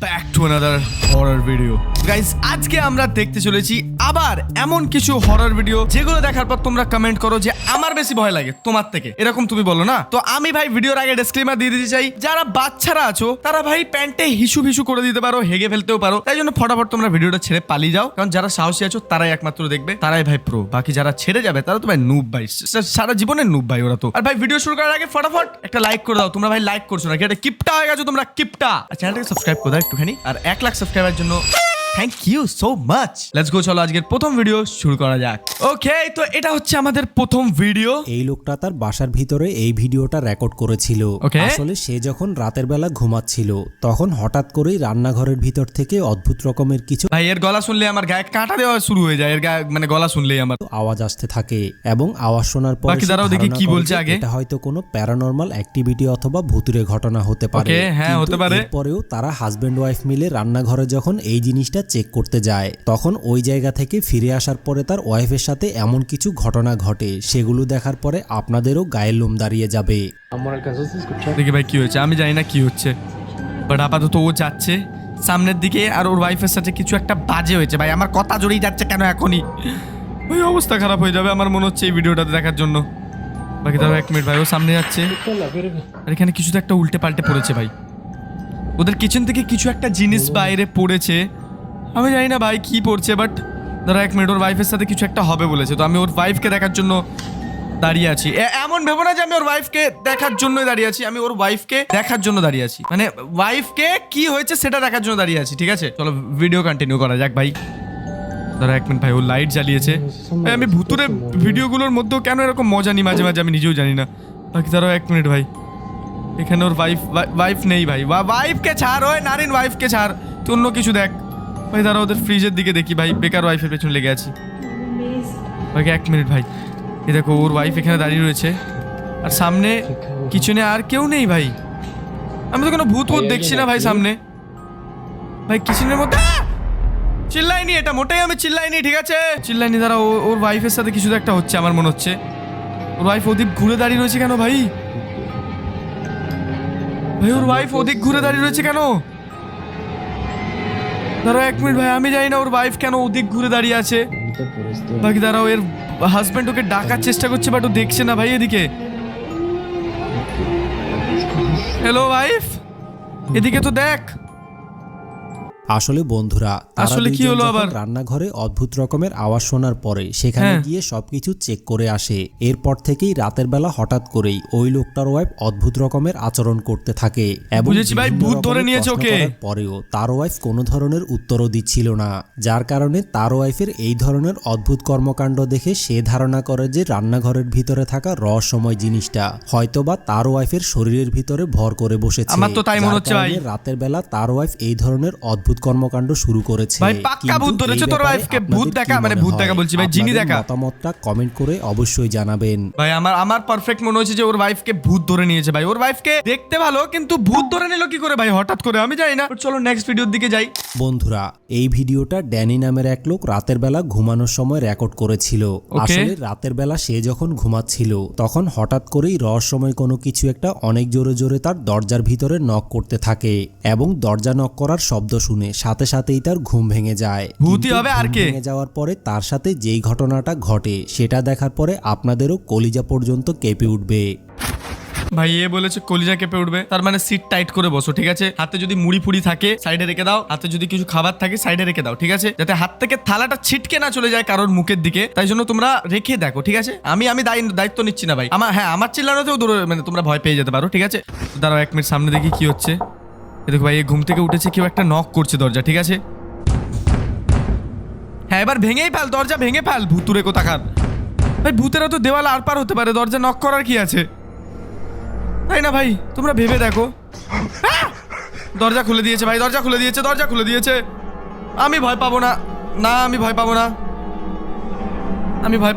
back to another horror video. Guys, আজকে আমরা দেখতে চলেছি আবার এমন কিছু হরর ভিডিও যেগুলো দেখার পর তোমরা কমেন্ট করো যে আমার বেশি ভয় লাগে তোমার থেকে, এরকম তুমি বলো না। তো আমি ভাই ভিডিওর আগে ডিসক্লেমার দিয়ে দিতে চাই, যারা বাচ্চারা আছো তারা ভাই প্যান্টে হিসু ভিসু করে দিতে পারো, হেগে ফেলতেও পারো, তাই জন্য ফটাফট তোমরা ভিডিওটা ছেড়ে পালিয়ে যাও, কারণ যারা সাহসী আছো তারাই একমাত্র দেখবে, তারাই ভাই প্রো। বাকি যারা ছেড়ে যাবে তারা তো ভাই নুব ভাই, সারা জীবনের নুব ভাই ওরা তো। আর ভাই ভিডিও শুরু করার আগে ফটাফট একটা লাইক করে দাও, তোমরা ভাই লাইক করছো না, এটা কিপটা হয়ে গেছো তোমরা, কিপটা। আর চ্যানেলটাকে সাবস্ক্রাইব করে দাও একটুখানি, আর 1 লাখ সাবস্ক্রাইবার জন্য thank you so much. Let's go, চলো আজকের প্রথম ভিডিও শুরু করা যাক। ওকে, তো এটা হচ্ছে আমাদের প্রথম ভিডিও। এই লোকটা তার বাসার ভিতরে এই ভিডিওটা রেকর্ড করেছিল। আসলে সে যখন রাতের বেলা ঘুমাচ্ছিল তখন হঠাৎ করেই রান্নাঘরের ভিতর থেকে অদ্ভুত রকমের কিছু ভাই এর গলা শুনলে আমার গায়ে কাঁটা দেওয়া শুরু হয়ে যায়, এর গায়ে মানে গলা শুনলেই আমার আওয়াজ আসতে থাকে, এবং আওয়াজ শোনার পর বাকি দাঁড়াও দেখি কি বলছে আগে। এটা হয়তো কোনো প্যারানরমাল অ্যাক্টিভিটি অথবা ভুতুড়ে ঘটনা হতে পারে। হ্যাঁ, হতে পারে। এরপরেও তারা হাজবেন্ড ওয়াইফ মিলে রান্নাঘরে যখন এই জিনিসটা চেক করতে যায় তখন ওই জায়গা থেকে ফিরে আসার পরে তার ওয়াইফের সাথে এমন কিছু ঘটনা ঘটে, সেগুলো দেখার পরে আপনাদেরও গায়ের লোম দাঁড়িয়ে যাবে। দেখি ভাই কি হয়েছে, আমি জানি না কি হচ্ছে, বাট আপাতত ও যাচ্ছে সামনের দিকে, আর ওর ওয়াইফের সাথে কিছু একটা বাজে হয়েছে। ভাই আমার কথা জড়িয়ে যাচ্ছে কেন এখনই, ওই অবস্থা খারাপ হয়ে যাবে আমার মনে হচ্ছে এই ভিডিওটাতে দেখার জন্য। বাকি তাও 1 মিনিট ভাই, ও সামনে যাচ্ছে, আর এখানে কিছু তো একটা উল্টে পাল্টে পড়েছে ভাই, ওদের কিচেন থেকে কিছু একটা জিনিস বাইরে পড়েছে, আমি জানি না ভাই কি পড়ছে, বাট ধরো 1 মিনিট, ওর ওয়াইফের সাথে কিছু একটা হবে বলেছে, তো আমি ওর ওয়াইফকে দেখার জন্য দাঁড়িয়ে আছি। এমন ভেবো না যে আমি ওর ওয়াইফকে দেখার জন্যই দাঁড়িয়ে আছি, আমি ওর ওয়াইফকে দেখার জন্য দাঁড়িয়ে আছি, মানে ওয়াইফকে কি হয়েছে সেটা দেখার জন্য দাঁড়িয়ে আছি, ঠিক আছে? চলো ভিডিও কন্টিনিউ করা যাক ভাই। ধরো 1 মিনিট ভাই, ও লাইট জ্বালিয়েছে। ভাই আমি ভুতুরে ভিডিওগুলোর মধ্যেও কেন এরকম মজা নিই মাঝে মাঝে, আমি নিজেও জানি না। বাকি ধরো 1 মিনিট ভাই, এখানে ওর ওয়াইফ নেই ভাই, ওয়াইফকে ছাড়, ওই নারীন ওয়াইফকে ছাড়, তুই অন্য কিছু দেখ ভাই। দাঁড়া ওদের ফ্রিজের দিকে দেখি ভাই, বেকার ওয়াইফের পেছনে লেগে আছি। বাকি 1 মিনিট ভাই, এই দেখো ওর ওয়াইফ এখানে দাঁড়িয়ে রয়েছে, আর সামনে কিচেনে আর কেউ নেই ভাই, আমি তো কোনো ভূত দেখছি না ভাই সামনে। ভাই কিচেনের মধ্যে চিল্লাইনি, এটা মোটেই আমি চিল্লাইনি, ঠিক আছে? চিল্লাইনি। দাঁড়া ওর ওয়াইফের সাথে কিছু একটা হচ্ছে আমার মনে হচ্ছে, ওর ওয়াইফ ওদিক ঘুরে দাঁড়িয়ে রয়েছে কেন ভাই? ভাই ওর ওয়াইফ ওদিক ঘুরে দাঁড়িয়ে রয়েছে কেন? দাঁড়াও 1 মিনিট ভাই, আমি জানি না ওর ওয়াইফ কেন ওদিক ঘুরে দাঁড়িয়ে আছে। বাকি দাঁড়াও, এর হাজবেন্ড ওকে ডাকার চেষ্টা করছে, বাট ও দেখছে না ভাই এদিকে। হ্যালো ওয়াইফ, এদিকে তো দেখ। আসলে বন্ধুরা, আসলে কি হলো আবার? রান্নাঘরে অদ্ভুত রকমের আওয়াজ শোনার পরে সেখানে গিয়ে সবকিছু চেক করে আসে। এরপর থেকেই রাতের বেলা হঠাৎ করেই ওই লোকটার ওয়াইফ অদ্ভুত রকমের আচরণ করতে থাকে, এবং বুঝেছি ভাই, ভূত ধরে নিয়েছে ওকে। পরেও তার ওয়াইফ কোনো ধরনের উত্তরও দিচ্ছিল না, যার কারণে তার ওয়াইফের এই ধরনের অদ্ভুত কর্মকাণ্ড দেখে সে ধারণা করে যে রান্নাঘরের ভিতরে থাকা রহস্যময় জিনিসটা হয়তোবা তার ওয়াইফের শরীরের ভিতরে ভর করে বসেছে। আমার তো তাই মনে হচ্ছে ভাই, রাতের বেলা তার ওয়াইফ এই ধরনের অদ্ভুত কর্মকাণ্ড শুরু করেছে। ভাই পাক্কা ভূত ধরেছে তোর ওয়াইফকে, ভূত দেখা মানে ভূত দেখা বলছি ভাই, জিনি দেখা। মতামতটা কমেন্ট করে অবশ্যই জানাবেন ভাই। আমার পারফেক্ট মনে হচ্ছে যে ওর ওয়াইফকে ভূত ধরে নিয়েছে ভাই, ওর ওয়াইফকে দেখতে ভালো কিন্তু ভূত ধরে নিল কি করে ভাই হঠাৎ করে, আমি জানি না। চলো নেক্সট ভিডিওর দিকে যাই। বন্ধুরা, এই ভিডিওটা ড্যানি নামের এক লোক রাতের বেলা ঘুমানোর সময় রেকর্ড করেছিল। আসলে রাতের বেলা সে যখন ঘুমাচ্ছিল তখন হঠাৎ করেই রহস্যময় কোনো কিছু একটা অনেক জোরে জোরে তার দরজার ভিতরে নক করতে থাকে, এবং দরজা নক করার শব্দ শুনে সাথে সাথেই তার ঘুম ভেঙে যায়। ভূতই হবে আর কে? ভেঙে যাওয়ার পরে তার সাথে যেই ঘটনাটা ঘটে সেটা দেখার পরে আপনাদেরও কলিজা পর্যন্ত কেঁপে উঠবে। ভাই এ বলেছে কলিজা কেঁপে উঠবে, তার মানে সিট টাইট করে বসো, ঠিক আছে? হাতে যদি মুড়ি ফুড়ি থাকে সাইডে রেখে দাও, হাতে যদি কিছু খাবার থাকে সাইডে রেখে দাও, ঠিক আছে? যাতে হাত থেকে থালাটা ছিটকে না চলে যায় কারোর মুখের দিকে, তাই জন্য তোমরা রেখে দেখো, ঠিক আছে? আমি দায়িত্ব নিচ্ছি না ভাই, আমার চিল্লানোতেও মানে তোমরা ভয় পেয়ে যেতে পারো, ঠিক আছে? দাঁড়াও 1 মিনিট, সামনে দেখি কি হচ্ছে। দেখো ভাই, এই ঘুম থেকে উঠেছে, কেউ একটা নক করছে দরজা, ঠিক আছে? হ্যাঁ এবার ভেঙেই ফেল, দরজা ভেঙে ফেল, ভুতুরে কোথাকার। ভাই ভূতেরা তো দেওয়াল আর পার হতে পারে, দরজা নক করার কি আছে, তাই না ভাই? তোমরা ভেবে দেখো। দরজা খুলে দিয়েছে ভাই, দরজা খুলে দিয়েছে। আমি ভয় পাবো না, আমি ভয়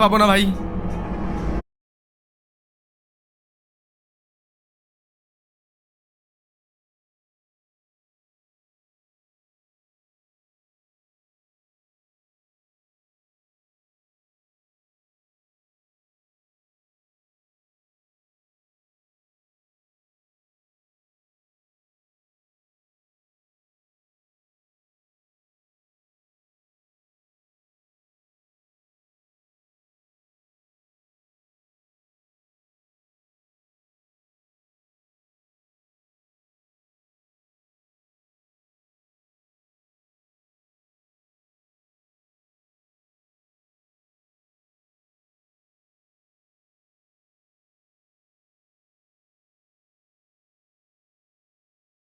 পাবো না ভাই।